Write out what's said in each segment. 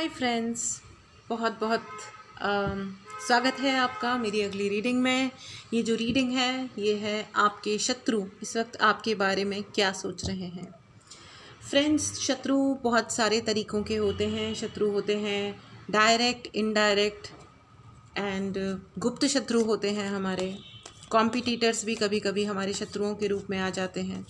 Hi friends, बहुत बहुत स्वागत है आपका मेरी अगली रीडिंग में। ये जो रीडिंग है ये है आपके शत्रु इस वक्त आपके बारे में क्या सोच रहे हैं। फ्रेंड्स, शत्रु बहुत सारे तरीक़ों के होते हैं। शत्रु होते हैं डायरेक्ट, इनडायरेक्ट एंड गुप्त शत्रु होते हैं। हमारे कॉम्पिटिटर्स भी कभी कभी हमारे शत्रुओं के रूप में आ जाते हैं।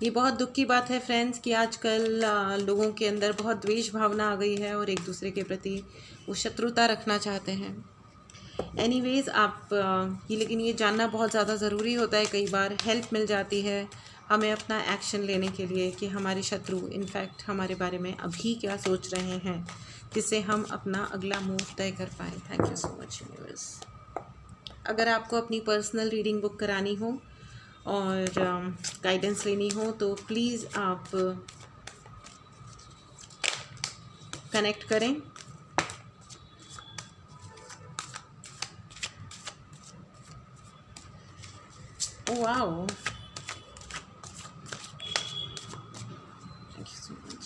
ये बहुत दुख की बात है फ्रेंड्स कि आजकल लोगों के अंदर बहुत द्वेष भावना आ गई है और एक दूसरे के प्रति वो शत्रुता रखना चाहते हैं। एनीवेज़ लेकिन ये जानना बहुत ज़्यादा ज़रूरी होता है। कई बार हेल्प मिल जाती है हमें अपना एक्शन लेने के लिए कि हमारे शत्रु इनफैक्ट हमारे बारे में अभी क्या सोच रहे हैं, जिससे हम अपना अगला मूव तय कर पाएँ। Thank you so much universe. अगर आपको अपनी पर्सनल रीडिंग बुक करानी हो और गाइडेंस लेनी हो तो प्लीज़ आप कनेक्ट करें। Wow, thank you so much.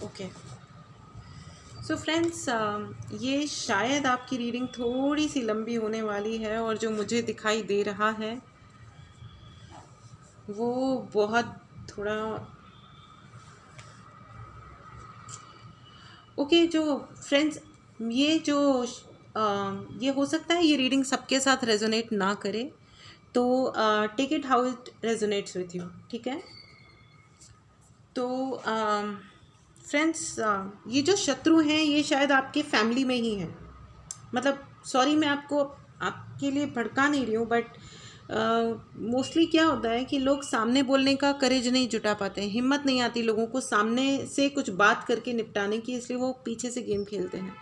Okay, so friends, ये शायद आपकी रीडिंग थोड़ी सी लंबी होने वाली है और जो मुझे दिखाई दे रहा है वो बहुत थोड़ा ओके। जो फ्रेंड्स, ये हो सकता है ये रीडिंग सबके साथ रेजोनेट ना करे, तो take it how it resonates with you, ठीक है। तो फ्रेंड्स, ये जो शत्रु हैं ये शायद आपके फैमिली में ही हैं। मतलब सॉरी, मैं आपके लिए भड़का नहीं रही हूँ, बट मोस्टली क्या होता है कि लोग सामने बोलने का करेज नहीं जुटा पाते हैं, हिम्मत नहीं आती लोगों को सामने से कुछ बात करके निपटाने की, इसलिए वो पीछे से गेम खेलते हैं।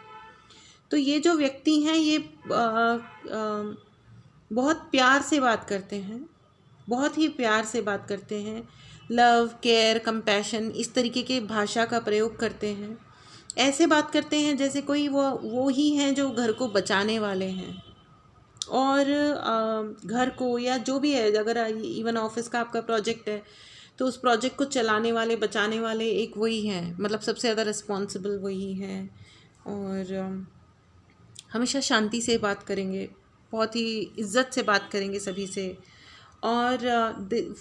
तो ये जो व्यक्ति हैं ये बहुत प्यार से बात करते हैं, बहुत ही प्यार से बात करते हैं। लव, केयर, कंपैशन इस तरीके के भाषा का प्रयोग करते हैं। ऐसे बात करते हैं जैसे कोई वो ही हैं जो घर को बचाने वाले हैं और घर को या जो भी है, अगर इवन ऑफिस का आपका प्रोजेक्ट है तो उस प्रोजेक्ट को चलाने वाले, बचाने वाले एक वही हैं। मतलब सबसे ज़्यादा रिस्पॉन्सिबल वही हैं और हमेशा शांति से बात करेंगे, बहुत ही इज्जत से बात करेंगे सभी से, और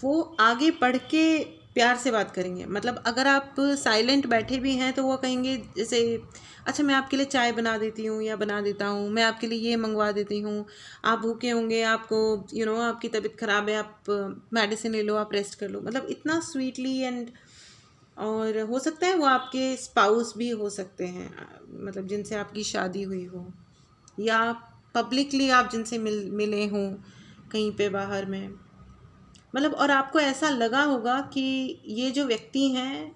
वो आगे बढ़ के प्यार से बात करेंगे। मतलब अगर आप साइलेंट बैठे भी हैं तो वो कहेंगे जैसे, अच्छा मैं आपके लिए चाय बना देती हूँ या बना देता हूँ, मैं आपके लिए ये मंगवा देती हूँ, आप भूखे होंगे, आपको आपकी तबीयत ख़राब है, आप मेडिसिन ले लो, आप रेस्ट कर लो। मतलब इतना स्वीटली एंड, और हो सकता है वो आपके स्पाउस भी हो सकते हैं, मतलब जिनसे आपकी शादी हुई हो या पब्लिकली आप जिनसे मिले हों कहीं पे बाहर में। मतलब और आपको ऐसा लगा होगा कि ये जो व्यक्ति हैं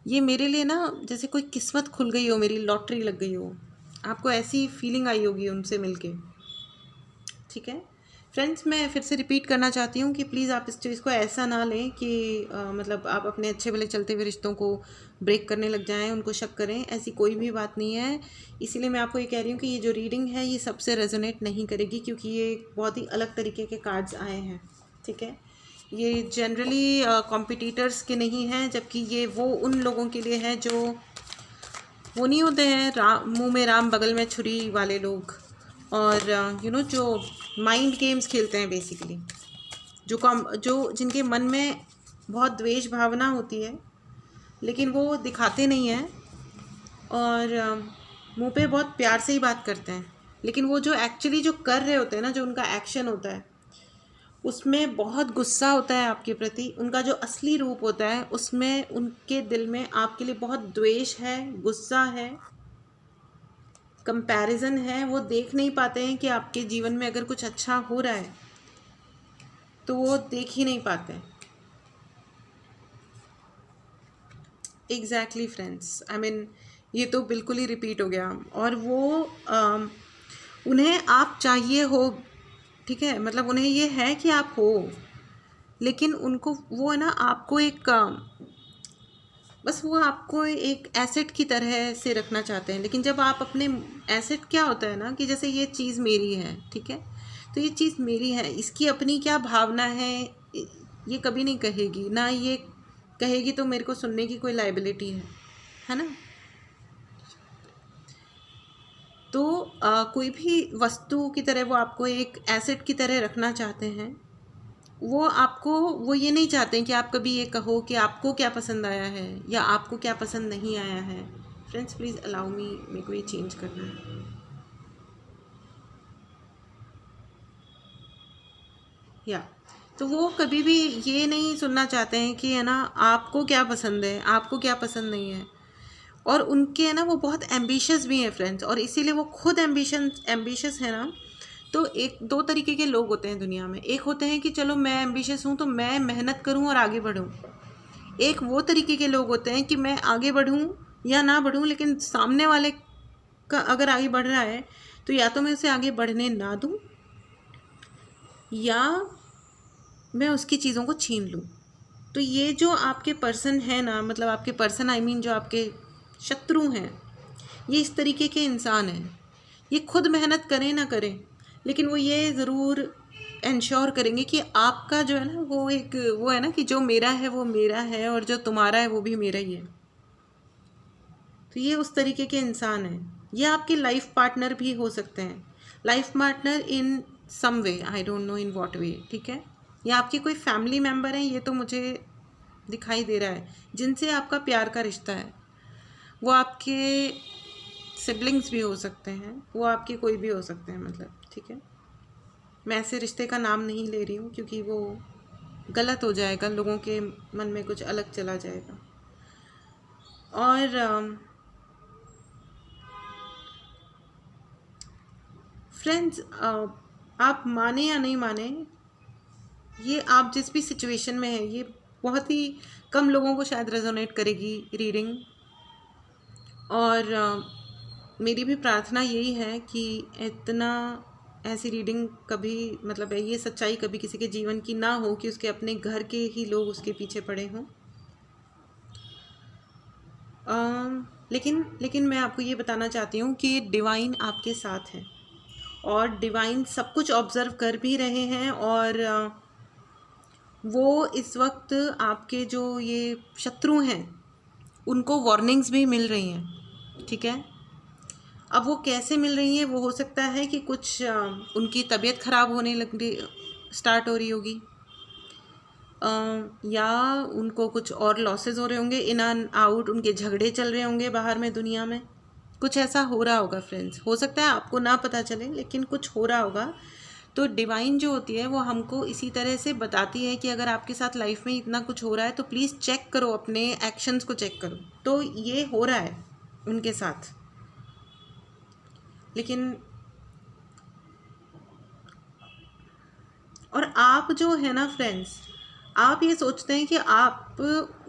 ये मेरे लिए ना जैसे कोई किस्मत खुल गई हो, मेरी लॉटरी लग गई हो। आपको ऐसी फीलिंग आई होगी उनसे मिलके, ठीक है। फ्रेंड्स, मैं फिर से रिपीट करना चाहती हूँ कि प्लीज़ आप इस चीज़ को ऐसा ना लें कि मतलब आप अपने अच्छे भले चलते हुए रिश्तों को ब्रेक करने लग जाएं, उनको शक करें। ऐसी कोई भी बात नहीं है। इसीलिए मैं आपको ये कह रही हूँ कि ये जो रीडिंग है ये सबसे रेजोनेट नहीं करेगी, क्योंकि ये बहुत ही अलग तरीके के कार्ड्स आए हैं, ठीक है। ये जनरली कॉम्पिटिटर्स के नहीं हैं, जबकि ये वो उन लोगों के लिए है जो वो नहीं होते हैं मुँह में राम बगल में छुरी वाले लोग, और जो माइंड गेम्स खेलते हैं बेसिकली, जो जिनके मन में बहुत द्वेष भावना होती है लेकिन वो दिखाते नहीं हैं और मुंह पे बहुत प्यार से ही बात करते हैं, लेकिन वो जो एक्चुअली जो कर रहे होते हैं ना, जो उनका एक्शन होता है उसमें बहुत गुस्सा होता है आपके प्रति। उनका जो असली रूप होता है उसमें उनके दिल में आपके लिए बहुत द्वेष है, गुस्सा है, कंपैरिजन है। वो देख नहीं पाते हैं कि आपके जीवन में अगर कुछ अच्छा हो रहा है तो वो देख ही नहीं पाते। एग्जैक्टली फ्रेंड्स, आई मीन ये तो बिल्कुल ही रिपीट हो गया। और वो उन्हें आप चाहिए हो, ठीक है, मतलब उन्हें ये है कि आप हो, लेकिन उनको वो है ना आपको एक बस वो आपको एक एसेट की तरह से रखना चाहते हैं। लेकिन जब आप अपने एसेट क्या होता है ना कि जैसे ये चीज़ मेरी है, ठीक है, तो ये चीज़ मेरी है, इसकी अपनी क्या भावना है ये कभी नहीं कहेगी, ना ये कहेगी तो मेरे को सुनने की कोई लाइबिलिटी है ना। तो कोई भी वस्तु की तरह वो आपको एक एसेट की तरह रखना चाहते हैं। वो ये नहीं चाहते हैं कि आप कभी ये कहो कि आपको क्या पसंद आया है या आपको क्या पसंद नहीं आया है। फ्रेंड्स प्लीज़ अलाउ मी, मेरे को ये चेंज करना है। तो वो कभी भी ये नहीं सुनना चाहते हैं कि है ना आपको क्या पसंद है, आपको क्या पसंद नहीं है। और उनके है ना वो बहुत एम्बिशियस भी हैं फ्रेंड्स, और इसीलिए वो खुद एम्बिशियस है ना। तो एक दो तरीके के लोग होते हैं दुनिया में। एक होते हैं कि चलो मैं एम्बिशियस हूँ तो मैं मेहनत करूँ और आगे बढ़ूँ। एक वो तरीके के लोग होते हैं कि मैं आगे बढ़ूँ या ना बढ़ूँ, लेकिन सामने वाले का अगर आगे बढ़ रहा है तो या तो मैं उसे आगे बढ़ने ना दूँ या मैं उसकी चीज़ों को छीन लूँ। तो ये जो आपके पर्सन है ना, मतलब आपके पर्सन आई मीन जो आपके शत्रु हैं, ये इस तरीके के इंसान हैं। ये खुद मेहनत करें ना करें, लेकिन वो ये ज़रूर इंश्योर करेंगे कि आपका जो है ना वो है ना कि जो मेरा है वो मेरा है और जो तुम्हारा है वो भी मेरा ही है। तो ये उस तरीके के इंसान हैं। ये आपके लाइफ पार्टनर भी हो सकते हैं, life partner in some way, I don't know in what way, ठीक है। या आपके कोई फैमिली मेम्बर हैं, ये तो मुझे दिखाई दे रहा है, जिनसे आपका प्यार का रिश्ता है। वो आपके सिबलिंग्स भी हो सकते हैं, वो आपके कोई भी हो सकते हैं, मतलब ठीक है। मैं ऐसे रिश्ते का नाम नहीं ले रही हूँ क्योंकि वो गलत हो जाएगा, लोगों के मन में कुछ अलग चला जाएगा। और फ्रेंड्स आप माने या नहीं माने, ये आप जिस भी सिचुएशन में है, ये बहुत ही कम लोगों को शायद रेजोनेट करेगी रीडिंग। और मेरी भी प्रार्थना यही है कि इतना ऐसी रीडिंग कभी, मतलब ये सच्चाई कभी किसी के जीवन की ना हो कि उसके अपने घर के ही लोग उसके पीछे पड़े हों। लेकिन मैं आपको ये बताना चाहती हूँ कि डिवाइन आपके साथ है और डिवाइन सब कुछ ऑब्ज़र्व कर भी रहे हैं। और वो इस वक्त आपके जो ये शत्रु हैं उनको वार्निंग्स भी मिल रही हैं, ठीक है। अब वो कैसे मिल रही हैं, वो हो सकता है कि कुछ उनकी तबीयत ख़राब होने लग स्टार्ट हो रही होगी, या उनको कुछ और लॉसेस हो रहे होंगे, इन एंड आउट, उनके झगड़े चल रहे होंगे बाहर में दुनिया में, कुछ ऐसा हो रहा होगा फ्रेंड्स। हो सकता है आपको ना पता चले, लेकिन कुछ हो रहा होगा। तो डिवाइन जो होती है वो हमको इसी तरह से बताती है कि अगर आपके साथ लाइफ में इतना कुछ हो रहा है तो प्लीज़ चेक करो, अपने एक्शंस को चेक करो। तो ये हो रहा है उनके साथ, लेकिन और आप जो है ना फ्रेंड्स, आप ये सोचते हैं कि आप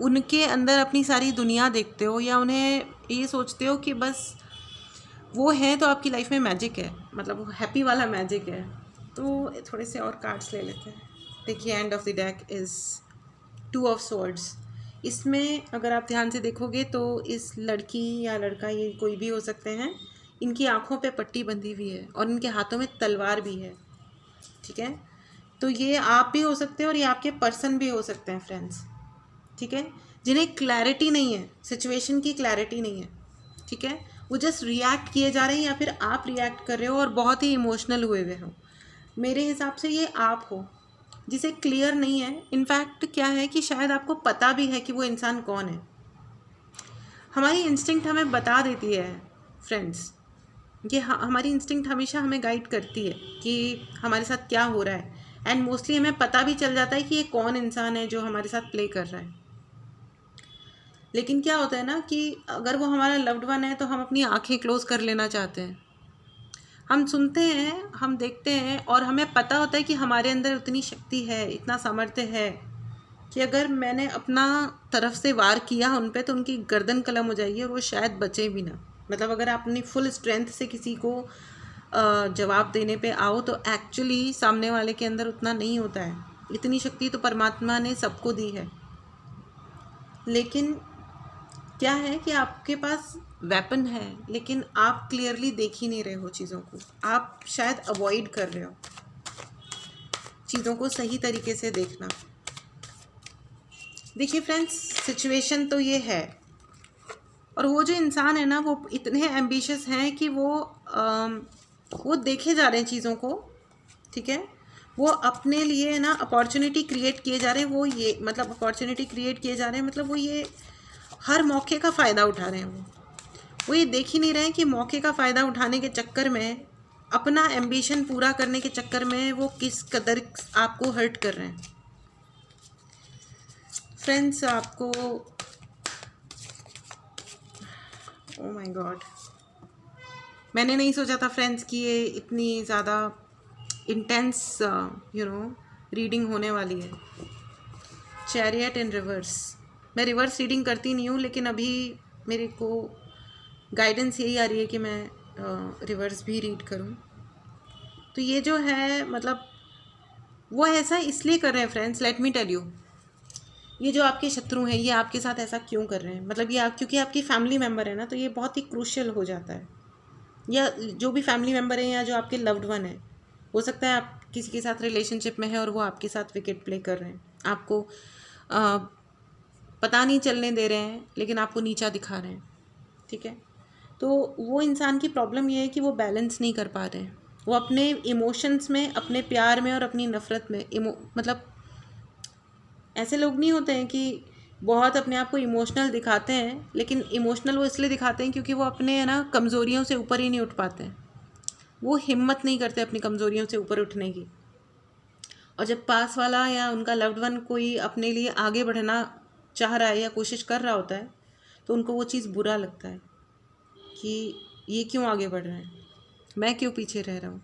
उनके अंदर अपनी सारी दुनिया देखते हो, या उन्हें ये सोचते हो कि बस वो है तो आपकी लाइफ में मैजिक है, मतलब वो हैप्पी वाला मैजिक है। तो थोड़े से और कार्ड्स ले लेते हैं। देखिए end of the deck is 2 of swords. इसमें अगर आप ध्यान से देखोगे तो इस लड़की या लड़का, ये कोई भी हो सकते हैं, इनकी आँखों पे पट्टी बंधी हुई है और इनके हाथों में तलवार भी है, ठीक है। तो ये आप भी हो सकते हैं और ये आपके पर्सन भी हो सकते हैं फ्रेंड्स, ठीक है, जिन्हें क्लैरिटी नहीं है, सिचुएशन की क्लैरिटी नहीं है, ठीक है। वो जस्ट रिएक्ट किए जा रहे हैं या फिर आप रिएक्ट कर रहे हो और बहुत ही इमोशनल हुए हुए हो। मेरे हिसाब से ये आप हो जिसे क्लियर नहीं है। इनफैक्ट क्या है कि शायद आपको पता भी है कि वो इंसान कौन है। हमारी इंस्टिंक्ट हमें बता देती है फ्रेंड्स, ये हमारी इंस्टिंक्ट हमेशा हमें गाइड करती है कि हमारे साथ क्या हो रहा है। एंड मोस्टली हमें पता भी चल जाता है कि ये कौन इंसान है जो हमारे साथ प्ले कर रहा है। लेकिन क्या होता है ना कि अगर वो हमारा लव्ड वन है तो हम अपनी आंखें क्लोज कर लेना चाहते हैं। हम सुनते हैं, हम देखते हैं और हमें पता होता है कि हमारे अंदर उतनी शक्ति है, इतना सामर्थ्य है कि अगर मैंने अपना तरफ से वार किया उन पे तो उनकी गर्दन कलम हो जाएगी और वो शायद बचे भी ना। मतलब अगर आप अपनी फुल स्ट्रेंथ से किसी को जवाब देने पे आओ तो एक्चुअली सामने वाले के अंदर उतना नहीं होता है। इतनी शक्ति तो परमात्मा ने सबको दी है, लेकिन क्या है कि आपके पास वेपन है लेकिन आप क्लियरली देख ही नहीं रहे हो चीज़ों को, आप शायद अवॉइड कर रहे हो। चीज़ों को सही तरीके से देखना। देखिए फ्रेंड्स, सिचुएशन तो ये है, और वो जो इंसान है ना वो इतने एम्बिशियस हैं कि वो देखे जा रहे हैं चीज़ों को, ठीक है, वो अपने लिए ना अपॉर्चुनिटी क्रिएट किए जा रहे हैं, वो ये मतलब अपॉर्चुनिटी क्रिएट किए जा रहे हैं, मतलब वो ये हर मौके का फ़ायदा उठा रहे हैं। वो ये देख ही नहीं रहे हैं कि मौके का फ़ायदा उठाने के चक्कर में, अपना एम्बिशन पूरा करने के चक्कर में वो किस कदर आपको हर्ट कर रहे हैं। फ्रेंड्स, आपको ओ माय गॉड, मैंने नहीं सोचा था फ्रेंड्स कि ये इतनी ज़्यादा इंटेंस रीडिंग होने वाली है। चैरियट इन रिवर्स। मैं रिवर्स रीडिंग करती नहीं हूँ, लेकिन अभी मेरे को गाइडेंस यही आ रही है कि मैं रिवर्स भी रीड करूँ। तो ये जो है मतलब वो ऐसा इसलिए कर रहे हैं friends, let me tell you, ये जो आपके शत्रु हैं ये आपके साथ ऐसा क्यों कर रहे हैं, मतलब ये क्योंकि आपकी फैमिली मेम्बर है ना, तो ये बहुत ही क्रूशियल हो जाता है। या जो भी फैमिली मेम्बर है या जो आपके लव्ड वन है, हो सकता है आप किसी के साथ रिलेशनशिप में है और वो आपके साथ विकेट प्ले कर रहे हैं, आपको पता नहीं चलने दे रहे हैं, लेकिन आपको नीचा दिखा रहे हैं, ठीक है। तो वो इंसान की प्रॉब्लम ये है कि वो बैलेंस नहीं कर पा रहे हैं। वो अपने इमोशंस में, अपने प्यार में और अपनी नफ़रत में मतलब ऐसे लोग नहीं होते हैं कि बहुत अपने आप को इमोशनल दिखाते हैं, लेकिन इमोशनल वो इसलिए दिखाते हैं क्योंकि वो अपने ना कमज़ोरियों से ऊपर ही नहीं उठ पाते हैं। वो हिम्मत नहीं करते अपनी कमज़ोरियों से ऊपर उठने की। और जब पास वाला या उनका लव्ड वन कोई अपने लिए आगे बढ़ना चाह रहा है या कोशिश कर रहा होता है, तो उनको वो चीज़ बुरा लगता है कि ये क्यों आगे बढ़ रहा है, मैं क्यों पीछे रह रहा हूँ।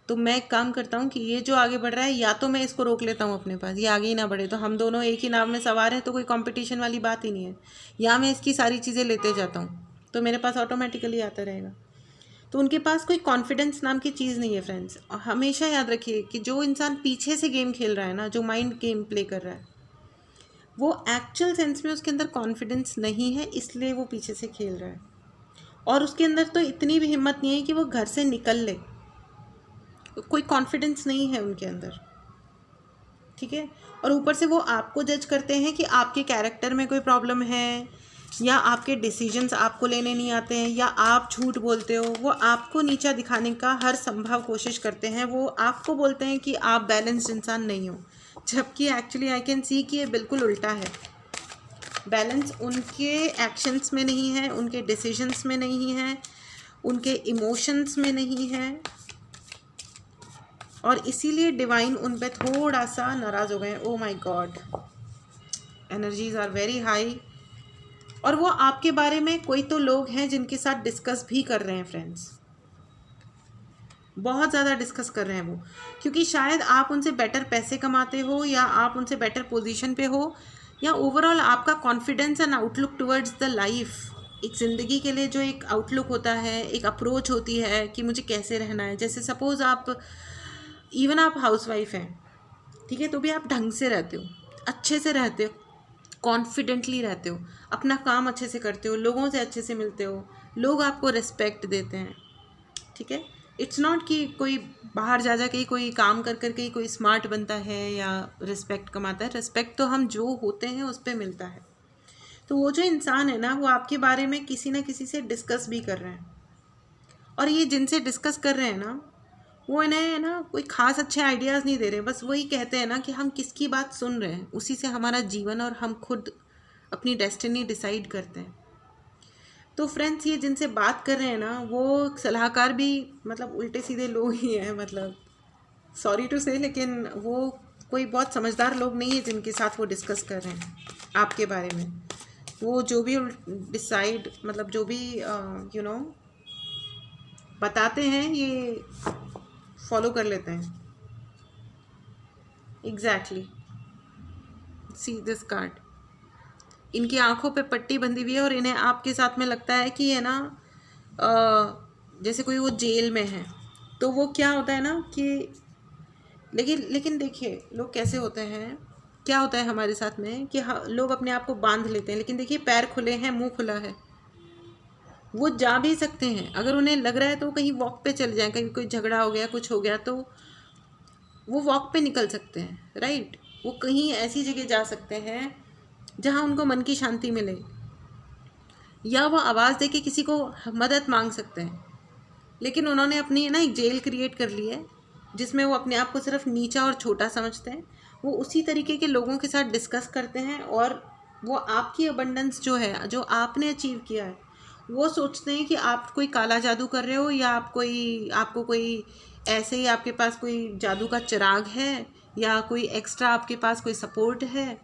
तो मैं एक काम करता हूँ कि ये जो आगे बढ़ रहा है, या तो मैं इसको रोक लेता हूँ अपने पास, ये आगे ही ना बढ़े, तो हम दोनों एक ही नाव में सवार हैं, तो कोई कंपटीशन वाली बात ही नहीं है। या मैं इसकी सारी चीज़ें लेते जाता हूँ, तो मेरे पास ऑटोमेटिकली आता रहेगा। तो उनके पास कोई कॉन्फिडेंस नाम की चीज़ नहीं है फ्रेंड्स। हमेशा याद रखिए कि जो इंसान पीछे से गेम खेल रहा है ना, जो माइंड गेम प्ले कर रहा है, वो एक्चुअल सेंस में उसके अंदर कॉन्फिडेंस नहीं है, इसलिए वो पीछे से खेल रहा है। और उसके अंदर तो इतनी भी हिम्मत नहीं है कि वो घर से निकल ले, कोई कॉन्फिडेंस नहीं है उनके अंदर, ठीक है। और ऊपर से वो आपको जज करते हैं कि आपके कैरेक्टर में कोई प्रॉब्लम है, या आपके डिसीजंस आपको लेने नहीं आते हैं, या आप झूठ बोलते हो। वो आपको नीचा दिखाने का हर संभव कोशिश करते हैं। वो आपको बोलते हैं कि आप बैलेंस्ड इंसान नहीं हो, जबकि एक्चुअली आई कैन सी कि ये बिल्कुल उल्टा है। बैलेंस उनके एक्शंस में नहीं है, उनके डिसीजंस में नहीं है, उनके इमोशंस में नहीं है, और इसीलिए डिवाइन उन पे थोड़ा सा नाराज़ हो गए हैं। Oh my god, energies are very high. और वो आपके बारे में कोई तो लोग हैं जिनके साथ डिस्कस भी कर रहे हैं फ्रेंड्स, बहुत ज़्यादा डिस्कस कर रहे हैं वो, क्योंकि शायद आप उनसे बेटर पैसे कमाते हो, या आप उनसे बेटर पोजीशन पे हो, या ओवरऑल आपका confidence and outlook towards the life, एक ज़िंदगी के लिए जो एक आउटलुक होता है, एक अप्रोच होती है कि मुझे कैसे रहना है। जैसे सपोज़ आप हाउसवाइफ हैं, ठीक है, तो भी आप ढंग से रहते हो, अच्छे से रहते हो, कॉन्फिडेंटली रहते हो, अपना काम अच्छे से करते हो, लोगों से अच्छे से मिलते हो, लोग आपको रिस्पेक्ट देते हैं, ठीक है। इट्स नॉट कि कोई बाहर जा के कोई काम कर करके कोई स्मार्ट बनता है या रिस्पेक्ट कमाता है। रिस्पेक्ट तो हम जो होते हैं उस पर मिलता है। तो वो जो इंसान है ना, वो आपके बारे में किसी ना किसी से डिस्कस भी कर रहे हैं, और ये जिनसे डिस्कस कर रहे हैं ना, वो इन्हें ना कोई ख़ास अच्छे आइडियाज़ नहीं दे रहे, बस वही कहते हैं ना कि हम किसकी बात सुन रहे हैं, उसी से हमारा जीवन और हम खुद अपनी डेस्टिनी डिसाइड करते हैं। तो फ्रेंड्स, ये जिनसे बात कर रहे हैं ना, वो सलाहकार भी मतलब उल्टे सीधे लोग ही हैं, मतलब सॉरी टू से, लेकिन वो कोई बहुत समझदार लोग नहीं है जिनके साथ वो डिस्कस कर रहे हैं आपके बारे में। वो जो भी डिसाइड मतलब जो भी बताते हैं, ये फॉलो कर लेते हैं। एग्जैक्टली, सी दिस कार्ड, इनकी आंखों पे पट्टी बंधी हुई है, और इन्हें आपके साथ में लगता है कि है ना जैसे कोई वो जेल में है। तो वो क्या होता है ना कि लेकिन देखिए लोग कैसे होते हैं, क्या होता है हमारे साथ में कि लोग अपने आप को बांध लेते हैं, लेकिन देखिए पैर खुले हैं, मुंह खुला है, वो जा भी सकते हैं। अगर उन्हें लग रहा है तो कहीं वॉक पे चले जाएं, कहीं कोई झगड़ा हो गया, कुछ हो गया, तो वो वॉक पे निकल सकते हैं, राइट। वो कहीं ऐसी जगह जा सकते हैं जहाँ उनको मन की शांति मिले, या वो आवाज़ दे के किसी को मदद मांग सकते हैं। लेकिन उन्होंने अपनी ना एक जेल क्रिएट कर ली है जिसमें वो अपने आप को सिर्फ नीचा और छोटा समझते हैं। वो उसी तरीके के लोगों के साथ डिस्कस करते हैं, और वो आपकी अबंडेंस जो है, जो आपने अचीव किया है, वो सोचते हैं कि आप कोई काला जादू कर रहे हो, या आपको कोई ऐसे ही आपके पास कोई जादू का चिराग है, या कोई एक्स्ट्रा आपके पास कोई सपोर्ट है,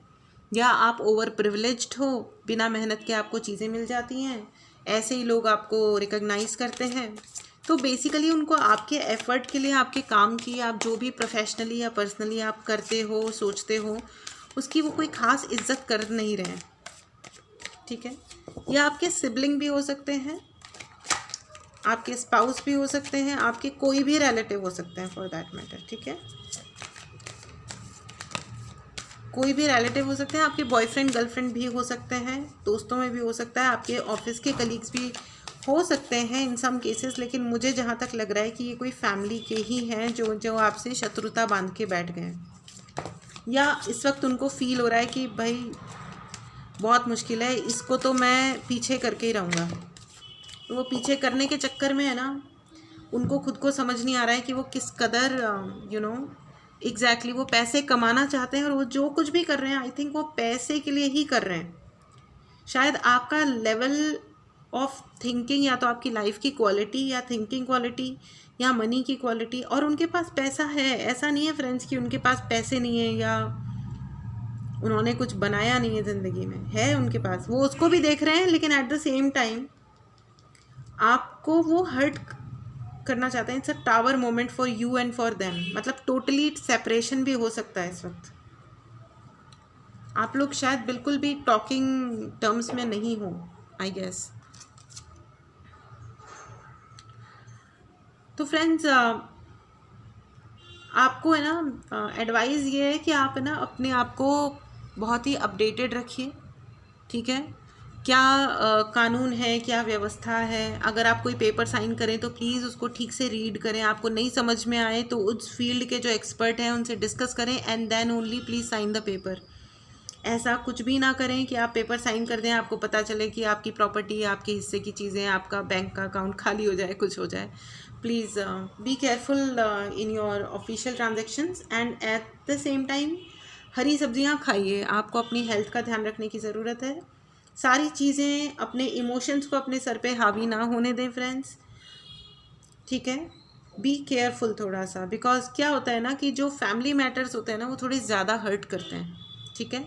या आप ओवर प्रिविलेज्ड हो, बिना मेहनत के आपको चीज़ें मिल जाती हैं, ऐसे ही लोग आपको रिकॉग्नाइज़ करते हैं। तो बेसिकली उनको आपके एफ़र्ट के लिए, आपके काम की, आप जो भी प्रोफेशनली या पर्सनली आप करते हो, सोचते हो, उसकी वो कोई ख़ास इज्जत कर नहीं रहे हैं, ठीक है। या आपके सिबलिंग भी हो सकते हैं, आपके स्पाउस भी हो सकते हैं, आपके कोई भी रिलेटिव हो सकते हैं फॉर दैट मैटर, ठीक है। कोई भी रिलेटिव हो सकते हैं, आपके बॉयफ्रेंड गर्लफ्रेंड भी हो सकते हैं, दोस्तों में भी हो सकता है, आपके ऑफिस के कलीग्स भी हो सकते हैं इन सम केसेस। लेकिन मुझे जहाँ तक लग रहा है कि ये कोई फैमिली के ही हैं जो आपसे शत्रुता बांध के बैठ गए हैं, या इस वक्त उनको फील हो रहा है कि भाई बहुत मुश्किल है, इसको तो मैं पीछे करके ही रहूँगा। तो वो पीछे करने के चक्कर में है ना, उनको खुद को समझ नहीं आ रहा है कि वो किस कदर एग्जैक्टली वो पैसे कमाना चाहते हैं, और वो जो कुछ भी कर रहे हैं आई थिंक वो पैसे के लिए ही कर रहे हैं। शायद आपका लेवल ऑफ थिंकिंग, या तो आपकी लाइफ की क्वालिटी या थिंकिंग क्वालिटी या मनी की क्वालिटी, और उनके पास पैसा है, ऐसा नहीं है फ्रेंड्स कि उनके पास पैसे नहीं है या उन्होंने कुछ बनाया नहीं है ज़िंदगी में, है उनके पास, वो उसको भी देख रहे हैं। लेकिन एट द सेम टाइम आपको वो हर्ट करना चाहते हैं। It's a tower moment for you and for them, मतलब टोटली सेपरेशन भी हो सकता है इस वक्त। आप लोग शायद बिल्कुल भी टॉकिंग टर्म्स में नहीं हो, आई गेस। तो फ्रेंड्स, आपको है ना एडवाइस ये है कि आप है ना अपने आप को बहुत ही अपडेटेड रखिए, ठीक है। क्या कानून है, क्या व्यवस्था है। अगर आप कोई पेपर साइन करें तो प्लीज़ उसको ठीक से रीड करें। आपको नहीं समझ में आए तो उस फील्ड के जो एक्सपर्ट हैं उनसे डिस्कस करें, and then only please sign the paper. ऐसा कुछ भी ना करें कि आप पेपर साइन कर दें, आपको पता चले कि आपकी प्रॉपर्टी, आपके हिस्से की चीज़ें, आपका बैंक का अकाउंट खाली हो जाए, कुछ हो जाए। Please be careful in your official transactions, and at the same time हरी सब्जियां खाइए। आपको अपनी हेल्थ का ध्यान रखने की ज़रूरत है। सारी चीज़ें अपने इमोशंस को अपने सर पे हावी ना होने दें फ्रेंड्स, ठीक है। बी केयरफुल थोड़ा सा, बिकॉज क्या होता है ना कि जो फैमिली मैटर्स होते हैं ना वो थोड़े ज़्यादा हर्ट करते हैं, ठीक है।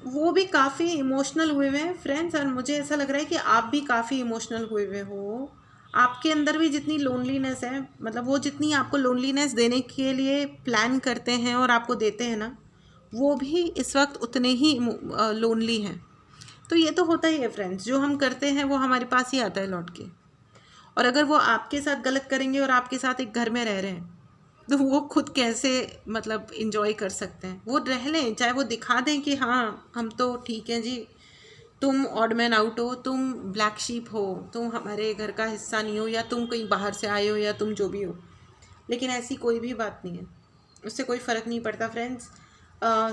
वो भी काफ़ी इमोशनल हुए हुए हैं फ्रेंड्स, और मुझे ऐसा लग रहा है कि आप भी काफ़ी इमोशनल हुए हुए हो। आपके अंदर भी जितनी लोनलीनेस है, मतलब वो जितनी आपको लोनलीनेस देने के लिए प्लान करते हैं और आपको देते हैं ना, वो भी इस वक्त उतने ही लोनली हैं। तो ये तो होता ही है फ्रेंड्स, जो हम करते हैं वो हमारे पास ही आता है लौट के। और अगर वो आपके साथ गलत करेंगे और आपके साथ एक घर में रह रहे हैं, तो वो खुद कैसे मतलब इंजॉय कर सकते हैं। वो रह लें, चाहे वो दिखा दें कि हाँ हम तो ठीक हैं जी, तुम ऑड मैन आउट हो, तुम ब्लैक शीप हो, तुम हमारे घर का हिस्सा नहीं हो, या तुम कहीं बाहर से आए हो, या तुम जो भी हो। लेकिन ऐसी कोई भी बात नहीं है, उससे कोई फ़र्क नहीं पड़ता फ्रेंड्स।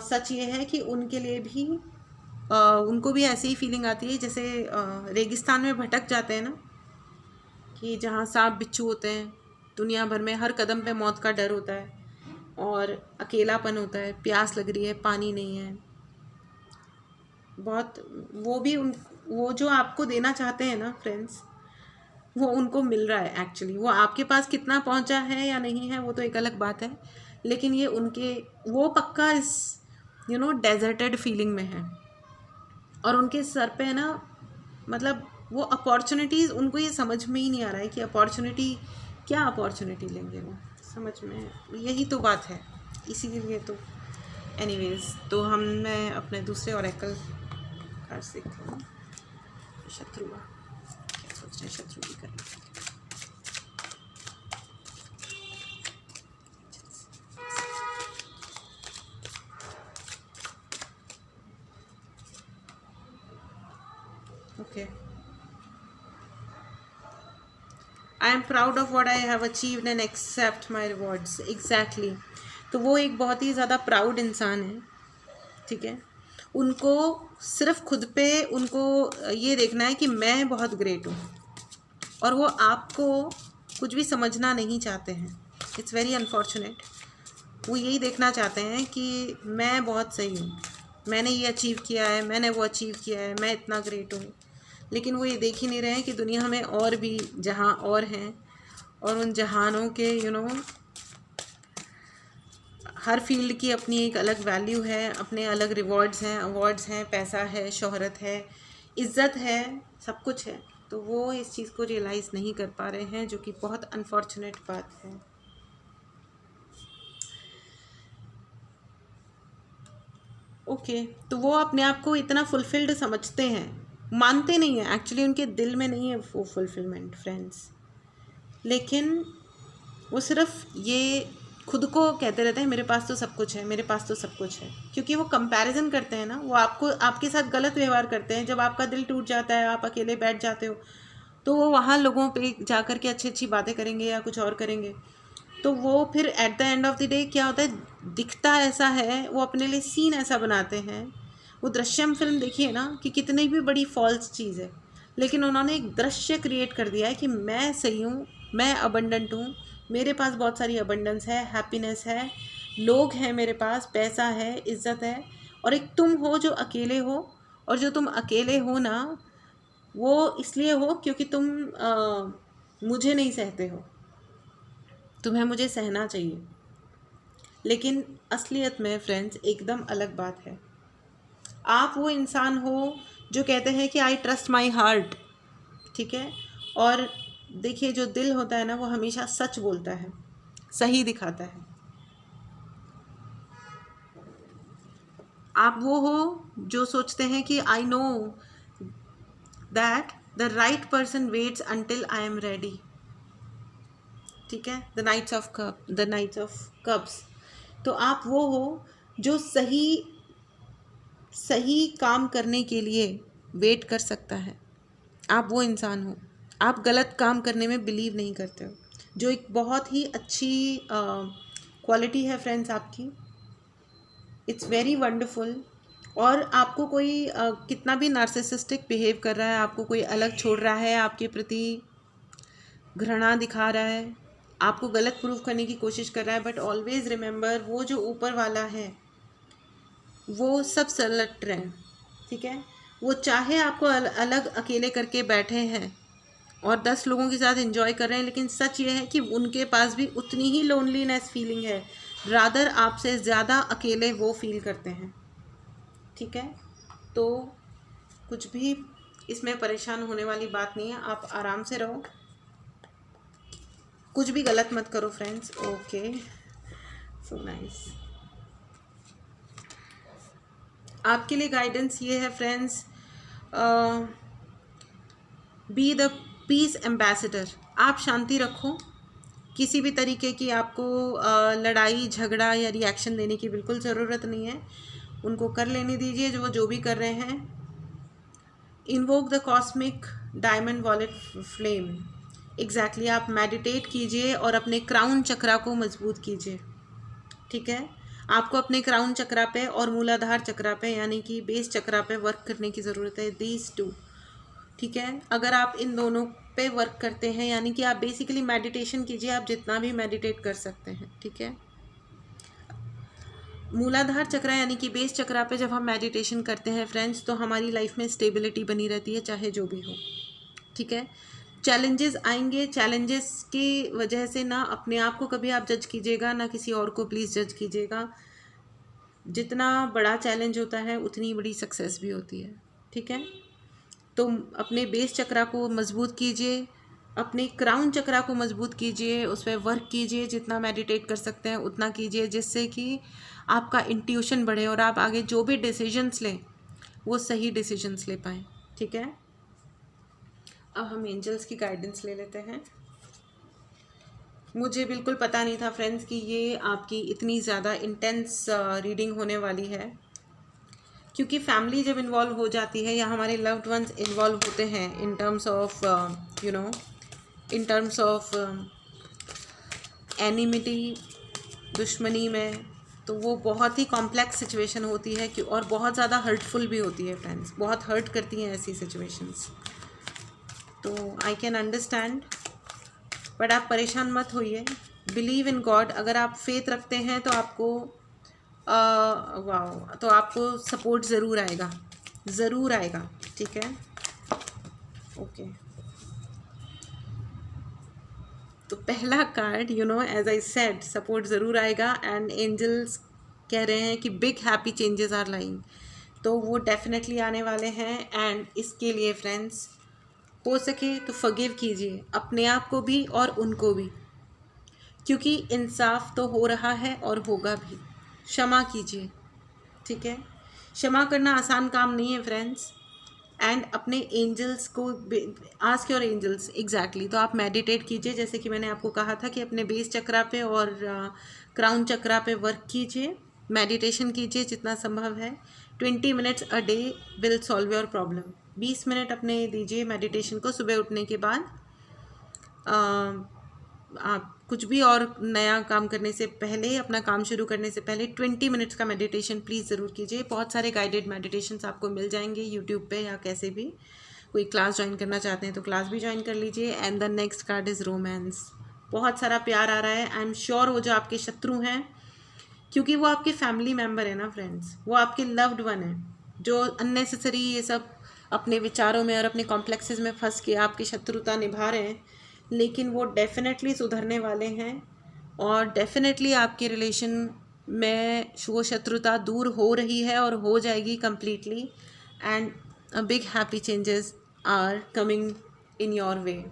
सच ये है कि उनके लिए भी उनको भी ऐसी ही फीलिंग आती है जैसे रेगिस्तान में भटक जाते हैं ना, कि जहाँ सांप बिच्छू होते हैं, दुनिया भर में हर कदम पे मौत का डर होता है, और अकेलापन होता है, प्यास लग रही है, पानी नहीं है, बहुत। वो जो आपको देना चाहते हैं ना फ्रेंड्स, वो उनको मिल रहा है एक्चुअली। वो आपके पास कितना पहुंचा है या नहीं है वो तो एक अलग बात है, लेकिन ये वो पक्का इस डेजर्टेड फीलिंग में है, और उनके सर पे है ना, मतलब वो अपॉर्चुनिटीज़, उनको ये समझ में ही नहीं आ रहा है कि क्या अपॉर्चुनिटी लेंगे वो, समझ में, यही तो बात है। इसीलिए तो एनीवेज, तो मैं अपने दूसरे ओरेकल कार्ड सीखती हूँ। शत्रु क्या सोच रहे हैं, शत्रु भी करें। Okay, I am proud of what I have achieved and accept my rewards. Exactly. तो वो एक बहुत ही ज़्यादा प्राउड इंसान है, ठीक है। उनको सिर्फ खुद पे उनको ये देखना है कि मैं बहुत ग्रेट हूँ, और वो आपको कुछ भी समझना नहीं चाहते हैं। It's very unfortunate. वो यही देखना चाहते हैं कि मैं बहुत सही हूँ, मैंने ये अचीव किया है, मैंने वो अचीव किया है, मैं इतना ग्रेट हूँ। लेकिन वो ये देख ही नहीं रहे हैं कि दुनिया में और भी जहाँ और हैं, और उन जहानों के हर फील्ड की अपनी एक अलग वैल्यू है, अपने अलग रिवॉर्ड्स हैं, अवार्ड्स हैं, पैसा है, शोहरत है, इज़्ज़त है, सब कुछ है। तो वो इस चीज़ को रियलाइज़ नहीं कर पा रहे हैं, जो कि बहुत अनफॉर्चुनेट बात है। ओके, तो वो अपने आप को इतना फुलफिल्ड समझते हैं, मानते नहीं हैं एक्चुअली, उनके दिल में नहीं है वो फुलफिलमेंट फ्रेंड्स। लेकिन वो सिर्फ ये खुद को कहते रहते हैं मेरे पास तो सब कुछ है, मेरे पास तो सब कुछ है, क्योंकि वो कंपैरिजन करते हैं ना। वो आपके साथ गलत व्यवहार करते हैं। जब आपका दिल टूट जाता है, आप अकेले बैठ जाते हो, तो वो वहाँ लोगों पे जा कर के अच्छी अच्छी बातें करेंगे या कुछ और करेंगे। तो वो फिर at the end of the day क्या होता है, दिखता ऐसा है, वो अपने लिए सीन ऐसा बनाते हैं। वो दृश्यम फिल्म देखिए ना, कि कितनी भी बड़ी फॉल्स चीज़ है, लेकिन उन्होंने एक दृश्य क्रिएट कर दिया है कि मैं सही हूँ, मैं अबंडेंट हूँ, मेरे पास बहुत सारी अबंडेंस है, हैप्पीनेस है, लोग हैं मेरे पास, पैसा है, इज़्ज़त है। और एक तुम हो जो अकेले हो, और जो तुम अकेले हो ना, वो इसलिए हो क्योंकि तुम मुझे नहीं सहते हो, तुम्हें मुझे सहना चाहिए। लेकिन असलियत में फ्रेंड्स एकदम अलग बात है। आप वो इंसान हो जो कहते हैं कि आई ट्रस्ट माई हार्ट, ठीक है। और देखिए, जो दिल होता है ना, वो हमेशा सच बोलता है, सही दिखाता है। आप वो हो जो सोचते हैं कि I know that the right person waits until I am ready, ठीक है। The knights of cups. तो आप वो हो जो सही काम करने के लिए वेट कर सकता है। आप वो इंसान हो। आप गलत काम करने में बिलीव नहीं करते हो, जो एक बहुत ही अच्छी क्वालिटी है फ्रेंड्स आपकी। It's very wonderful. और आपको कोई कितना भी नार्सिसिस्टिक बिहेव कर रहा है, आपको कोई अलग छोड़ रहा है, आपके प्रति घृणा दिखा रहा है, आपको गलत प्रूव करने की कोशिश कर रहा है, बट ऑलवेज रिमेंबर, वो जो ऊपर वाला है वो सब सलट रहे हैं, ठीक है। वो चाहे आपको अलग अकेले करके बैठे हैं और 10 लोगों के साथ एंजॉय कर रहे हैं, लेकिन सच ये है कि उनके पास भी उतनी ही लोनलीनेस फीलिंग है। रादर आपसे ज़्यादा अकेले वो फील करते हैं, ठीक है। तो कुछ भी इसमें परेशान होने वाली बात नहीं है, आप आराम से रहो, कुछ भी गलत मत करो फ्रेंड्स। Okay, so nice. आपके लिए गाइडेंस ये है friends, be the piece ambassador. आप शांति रखो, किसी भी तरीके की आपको लड़ाई झगड़ा या रिएक्शन देने की बिल्कुल ज़रूरत नहीं है। उनको कर लेने दीजिए जो भी कर रहे हैं। Invoke the cosmic diamond wallet flame. Exactly, आप मेडिटेट कीजिए और अपने क्राउन चक्रा को मजबूत कीजिए, ठीक है। आपको अपने क्राउन चक्रा पे और मूलाधार चक्रा पे, यानी कि बेस चक्रा पे वर्क करने की ज़रूरत है, दीज टू, ठीक है। अगर आप इन दोनों पे वर्क करते हैं, यानी कि आप बेसिकली मेडिटेशन कीजिए, आप जितना भी मेडिटेट कर सकते हैं, ठीक है। मूलाधार चक्रा यानी कि बेस चक्रा पे जब हम मेडिटेशन करते हैं फ्रेंड्स, तो हमारी लाइफ में स्टेबिलिटी बनी रहती है, चाहे जो भी हो, ठीक है। चैलेंजेस आएंगे, चैलेंजेस की वजह से ना अपने आप को कभी आप जज कीजिएगा, ना किसी और को प्लीज़ जज कीजिएगा। जितना बड़ा चैलेंज होता है उतनी बड़ी सक्सेस भी होती है, ठीक है। तो अपने बेस चक्रा को मजबूत कीजिए, अपने क्राउन चक्रा को मजबूत कीजिए, उस पर वर्क कीजिए, जितना मेडिटेट कर सकते हैं उतना कीजिए, जिससे कि आपका इंट्यूशन बढ़े और आप आगे जो भी डिसीजंस लें वो सही डिसीजंस ले पाएँ, ठीक है। अब हम एंजल्स की गाइडेंस ले लेते हैं। मुझे बिल्कुल पता नहीं था फ्रेंड्स कि ये आपकी इतनी ज़्यादा इंटेंस रीडिंग होने वाली है, क्योंकि फैमिली जब इन्वॉल्व हो जाती है या हमारे लव्ड वंस इन्वॉल्व होते हैं in terms of in terms of enmity, दुश्मनी में, तो वो बहुत ही कॉम्प्लेक्स सिचुएशन होती है कि और बहुत ज़्यादा हर्टफुल भी होती है फ्रेंड्स, बहुत हर्ट करती हैं ऐसी सिचुएशंस। तो आई कैन अंडरस्टैंड, बट आप परेशान मत होइए, बिलीव इन गॉड। अगर आप फेथ रखते हैं तो आपको वाह, तो आपको सपोर्ट ज़रूर आएगा, ज़रूर आएगा, ठीक है। ओके, तो पहला card, you know, as I said, support ज़रूर आएगा एंड एंजल्स कह रहे हैं कि big happy changes are lying, तो वो डेफिनेटली आने वाले हैं। एंड इसके लिए फ्रेंड्स, हो सके तो फॉरगिव कीजिए अपने आप को भी और उनको भी, क्योंकि इंसाफ तो हो रहा है और होगा भी। क्षमा कीजिए, ठीक है। क्षमा करना आसान काम नहीं है फ्रेंड्स। एंड अपने एंजल्स को आस्क योर एंजल्स, एग्जैक्टली। तो आप मेडिटेट कीजिए, जैसे कि मैंने आपको कहा था कि अपने बेस चक्रा पे और क्राउन चक्रा पे वर्क कीजिए, मेडिटेशन कीजिए जितना संभव है। 20 minutes a day will solve your problem. 20 minute अपने दीजिए मेडिटेशन को सुबह उठने के बाद। आप कुछ भी और नया काम करने से पहले, अपना काम शुरू करने से पहले 20 मिनट्स का मेडिटेशन प्लीज़ ज़रूर कीजिए। बहुत सारे गाइडेड मेडिटेशंस आपको मिल जाएंगे यूट्यूब पे या कैसे भी। कोई क्लास ज्वाइन करना चाहते हैं तो क्लास भी ज्वाइन कर लीजिए। And the next card is romance. बहुत सारा प्यार आ रहा है। आई एम श्योर वो जो आपके शत्रु हैं, क्योंकि वो आपके फैमिली मेम्बर है ना फ्रेंड्स, वो आपके लव्ड वन है, जो अननेसेसरी ये सब अपने विचारों में और अपने कॉम्प्लेक्सेस में फंस के आपकी शत्रुता निभा रहे हैं, लेकिन वो डेफिनेटली सुधरने वाले हैं और डेफिनेटली आपके रिलेशन में वो शत्रुता दूर हो रही है और हो जाएगी completely. And a big happy changes are coming in your way.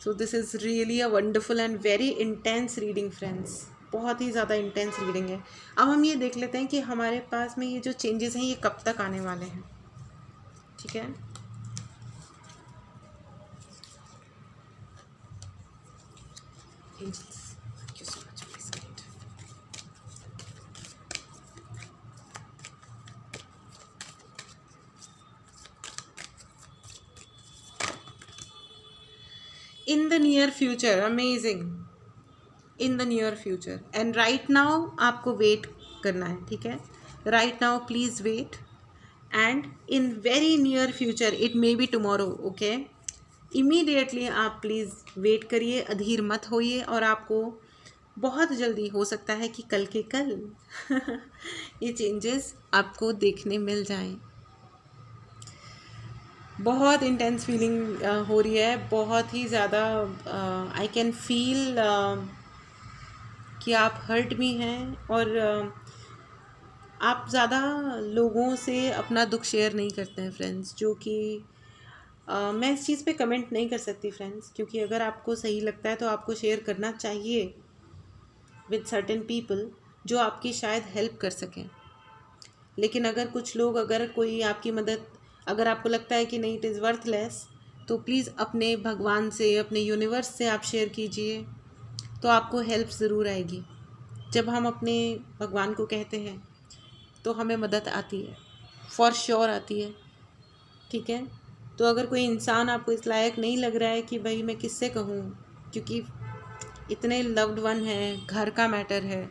So this is really a wonderful and very intense reading friends, बहुत ही ज़्यादा इंटेंस रीडिंग है। अब हम ये देख लेते हैं कि हमारे पास में ये जो चेंजेस हैं ये कब तक आने वाले हैं, ठीक है। Angels, thank you so much, please guide. In the near future, amazing. In the near future and right now आपको वेट करना है, ठीक है। right now please wait and in very near future, it may be tomorrow, okay, immediately आप please wait करिए, अधीर मत होइए और आपको बहुत जल्दी, हो सकता है कि कल के कल ये चेंजेस आपको देखने मिल जाएं। बहुत इंटेंस फीलिंग हो रही है, बहुत ही ज़्यादा। आई कैन फील कि आप हर्ट भी हैं और आप ज़्यादा लोगों से अपना दुख शेयर नहीं करते हैं फ्रेंड्स, जो कि मैं इस चीज़ पे कमेंट नहीं कर सकती फ्रेंड्स, क्योंकि अगर आपको सही लगता है तो आपको शेयर करना चाहिए विद सर्टेन पीपल जो आपकी शायद हेल्प कर सकें। लेकिन अगर कुछ लोग, अगर कोई आपकी मदद, अगर आपको लगता है कि नहीं इट इज़ वर्थलेस, तो प्लीज़ अपने भगवान से, अपने यूनिवर्स से आप शेयर कीजिए, तो आपको हेल्प ज़रूर आएगी। जब हम अपने भगवान को कहते हैं तो हमें मदद आती है, फॉर श्योर आती है, ठीक है। तो अगर कोई इंसान आपको इस लायक नहीं लग रहा है कि भाई मैं किससे कहूँ, क्योंकि इतने लव्ड वन हैं, घर का मैटर है,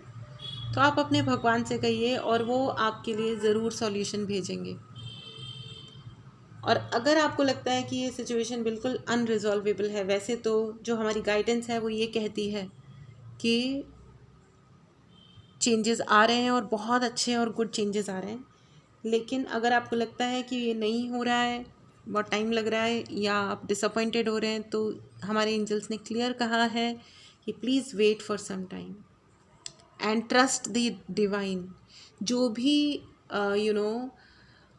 तो आप अपने भगवान से कहिए और वो आपके लिए ज़रूर सॉल्यूशन भेजेंगे। और अगर आपको लगता है कि ये सिचुएशन बिल्कुल अनरिजॉल्वेबल है, वैसे तो जो हमारी गाइडेंस है वो ये कहती है कि चेंजेस आ रहे हैं और बहुत अच्छे और गुड चेंजेस आ रहे हैं, लेकिन अगर आपको लगता है कि ये नहीं हो रहा है, बहुत टाइम लग रहा है, या आप डिसअपॉइंटेड हो रहे हैं, तो हमारे एंजल्स ने क्लियर कहा है कि please wait for some time and trust the divine. जो भी यू नो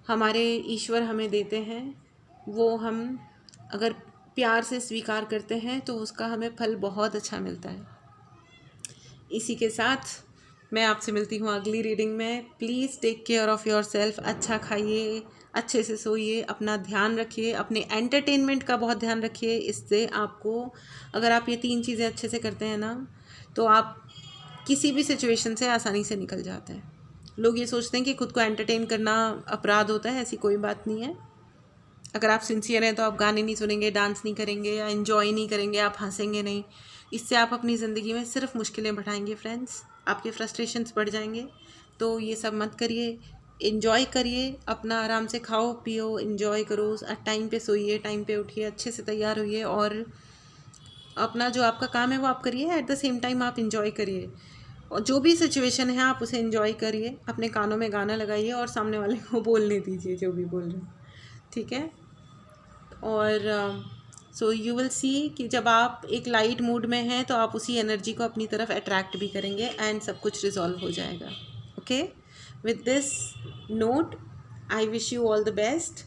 हमारे ईश्वर हमें देते हैं, वो हम अगर प्यार से स्वीकार करते हैं तो उसका हमें फल बहुत अच्छा मिलता है। इसी के साथ मैं आपसे मिलती हूँ अगली रीडिंग में। Please take care of yourself. अच्छा खाइए, अच्छे से सोइए, अपना ध्यान रखिए, अपने एंटरटेनमेंट का बहुत ध्यान रखिए। इससे आपको, अगर आप ये 3 चीज़ें अच्छे से करते हैं ना, तो आप किसी भी सिचुएशन से आसानी से निकल जाते हैं। लोग ये सोचते हैं कि खुद को एंटरटेन करना अपराध होता है, ऐसी कोई बात नहीं है। अगर आप सिंसियर हैं तो आप गाने नहीं सुनेंगे, डांस नहीं करेंगे या इन्जॉय नहीं करेंगे, आप हंसेंगे नहीं। इससे आप अपनी ज़िंदगी में सिर्फ मुश्किलें बढ़ाएंगे फ्रेंड्स, आपके फ्रस्ट्रेशंस बढ़ जाएंगे। तो ये सब मत करिए, इन्जॉय करिए, अपना आराम से खाओ पियो, इन्जॉय करो, टाइम पे सोइए, टाइम पे उठिए, अच्छे से तैयार होइए और अपना जो आपका काम है वो आप करिए, एट द सेम टाइम आप इन्जॉय करिए। और जो भी सिचुएशन है आप उसे इन्जॉय करिए, अपने कानों में गाना लगाइए और सामने वाले को बोलने दीजिए जो भी बोल रहे हैं, ठीक है। और सो यू विल सी कि जब आप एक लाइट मूड में हैं तो आप उसी एनर्जी को अपनी तरफ अट्रैक्ट भी करेंगे एंड सब कुछ रिजॉल्व हो जाएगा। Okay, with this note I wish you all the best.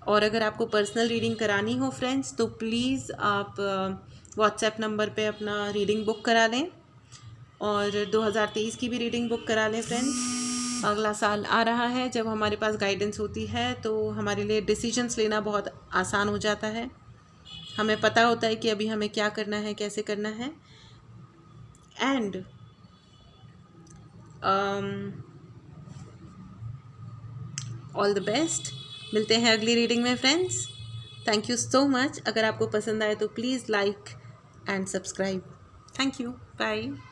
और अगर आपको पर्सनल रीडिंग करानी हो फ्रेंड्स तो प्लीज़ आप व्हाट्सएप नंबर पे अपना रीडिंग बुक करा लें और 2023 की भी रीडिंग बुक करा लें फ्रेंड्स। अगला साल आ रहा है जब हमारे पास गाइडेंस होती है तो हमारे लिए डिसीजंस लेना बहुत आसान हो जाता है, हमें पता होता है कि अभी हमें क्या करना है, कैसे करना है। एंड ऑल द बेस्ट, मिलते हैं अगली रीडिंग में friends. Thank you so much. अगर आपको पसंद आए तो please like and subscribe. Thank you, bye.